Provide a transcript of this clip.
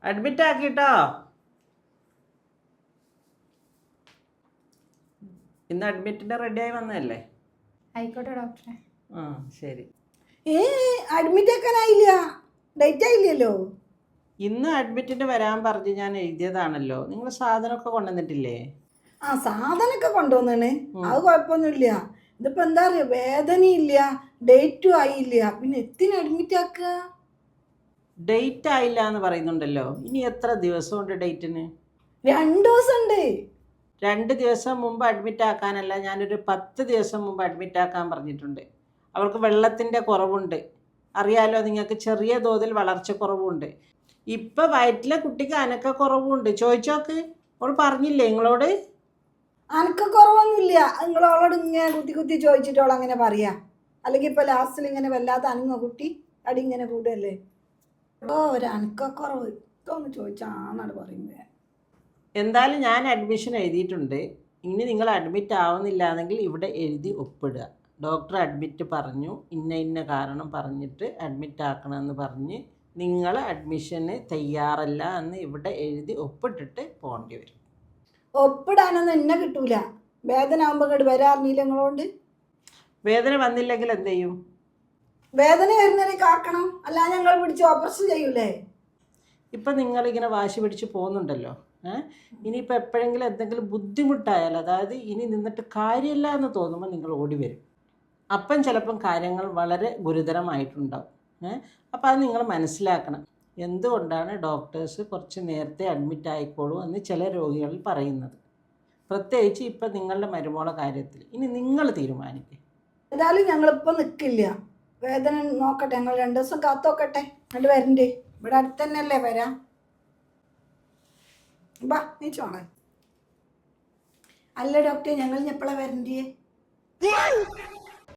Admit ആക്കിട്ടോ. ഇന്ന് അഡ്മിറ്റിന്റെ റെഡിയായി വന്നതല്ലേ? ആയിക്കോട്ടെ ഡോക്ടറെ. ആ ശരി. അഡ്മിറ്റ് ആക്കാനായില്ല, ഡേറ്റ് ആയില്ലല്ലോ. ഇന്ന് അഡ്മിറ്റിന് വരാൻ പറഞ്ഞ് ഞാൻ എഴുതിയതാണല്ലോ. നിങ്ങൾ സാധനമൊക്കെ കൊണ്ടുവന്നിട്ടില്ലേ? ആ സാധനമൊക്കെ കൊണ്ടുവന്നാണ്, അത് കുഴപ്പമൊന്നുമില്ല. ഇതിപ്പോ എന്താ അറിയോ, വേദനയില്ല, ഡേറ്റും ആയില്ല, പിന്നെ എത്തിന് അഡ്മിറ്റ് ആക്കുക? ഡേറ്റ് ആയില്ല എന്ന് പറയുന്നുണ്ടല്ലോ. ഇനി എത്ര ദിവസമുണ്ട് ഡേറ്റിന്? 2 ദിവസം ഉണ്ട്. 2 ദിവസം മുമ്പ് അഡ്മിറ്റ് ആക്കാനല്ല, ഞാനൊരു 10 ദിവസം മുമ്പ് അഡ്മിറ്റ് ആക്കാൻ പറഞ്ഞിട്ടുണ്ട്. അവൾക്ക് വെള്ളത്തിൻ്റെ കുറവുണ്ട്, അറിയാലോ നിങ്ങൾക്ക്. ചെറിയ തോതിൽ വളർച്ച കുറവുണ്ട്. ഇപ്പം വയറ്റിലെ കുട്ടിക്ക് അനക്കക്കുറവുണ്ട്. ചോദിച്ചോക്ക്, അവൾ പറഞ്ഞില്ലേ നിങ്ങളോട്? അനക്കക്കുറവൊന്നുമില്ല. നിങ്ങളോളോട് ഇങ്ങനെ കുത്തി കുത്തി ചോദിച്ചിട്ടോളം അങ്ങനെ പറയാ. അല്ലെങ്കിൽ ഇപ്പൊ ലാസ്റ്റിൽ ഇങ്ങനെ വല്ലാതെ അനങ്ങോ കുട്ടി, അടി ഇങ്ങനെ കൂടല്ലേ. ഒരു അനക്കക്കുറവ് ഇതൊന്ന് ചോദിച്ചാൽ ആണാണ് പറയുന്നത്. എന്തായാലും ഞാൻ അഡ്മിഷൻ എഴുതിയിട്ടുണ്ട്. ഇനി നിങ്ങൾ അഡ്മിറ്റ് ആവുന്നില്ല എന്നെങ്കിൽ ഇവിടെ എഴുതി ഒപ്പിടുക. ഡോക്ടർ അഡ്മിറ്റ് പറഞ്ഞു, ഇന്ന കാരണം പറഞ്ഞിട്ട് അഡ്മിറ്റ് ആക്കണമെന്ന് പറഞ്ഞ് നിങ്ങൾ അഡ്മിഷന് തയ്യാറല്ല എന്ന് ഇവിടെ എഴുതി ഒപ്പിട്ടിട്ട് പോകേണ്ടി വരും. ഒപ്പിടാനൊന്നും എന്നെ കിട്ടൂല. വേദന ആകുമ്പോൾ ഇങ്ങോട്ട് വരാറില്ല നിങ്ങളോണ്ട്. വേദന വന്നില്ലെങ്കിൽ എന്ത് ചെയ്യും? വേദന വരുന്നതിനെ കാക്കണം, അല്ല ഞങ്ങൾ പിടിച്ച് ഓപ്പറേഷൻ ചെയ്യൂലേ. ഇപ്പം നിങ്ങളിങ്ങനെ വാശി പിടിച്ച് പോകുന്നുണ്ടല്ലോ. ഇനിയിപ്പോൾ എപ്പോഴെങ്കിലും എന്തെങ്കിലും ബുദ്ധിമുട്ടായാൽ, അതായത് ഇനി നിന്നിട്ട് കാര്യമില്ല എന്ന് തോന്നുമ്പോൾ നിങ്ങൾ ഓടി വരും. അപ്പം ചിലപ്പം കാര്യങ്ങൾ വളരെ ഗുരുതരമായിട്ടുണ്ടാവും. അപ്പോൾ അത് നിങ്ങൾ മനസ്സിലാക്കണം. എന്തുകൊണ്ടാണ് ഡോക്ടേഴ്സ് കുറച്ച് നേരത്തെ അഡ്മിറ്റ് ആയിക്കോളൂ എന്ന് ചില രോഗികളിൽ പറയുന്നത്. പ്രത്യേകിച്ച് ഇപ്പം നിങ്ങളുടെ മരുമോളെ കാര്യത്തിൽ. ഇനി നിങ്ങൾ തീരുമാനിക്കുക. എന്തായാലും ഞങ്ങളിപ്പോൾ നിൽക്കില്ല, വേദന നോക്കട്ടെ. ഞങ്ങൾ 2 ദിവസം കാത്തോക്കട്ടെ, എന്നിട്ട് വരണ്ടേ. ഇവിടെ അടുത്ത് തന്നെയല്ലേ വരാം. ബാ നീ ചോളെ. അല്ല ഡോക്ടറെ, ഞങ്ങൾ എപ്പോഴാണ് വരണ്ടേ?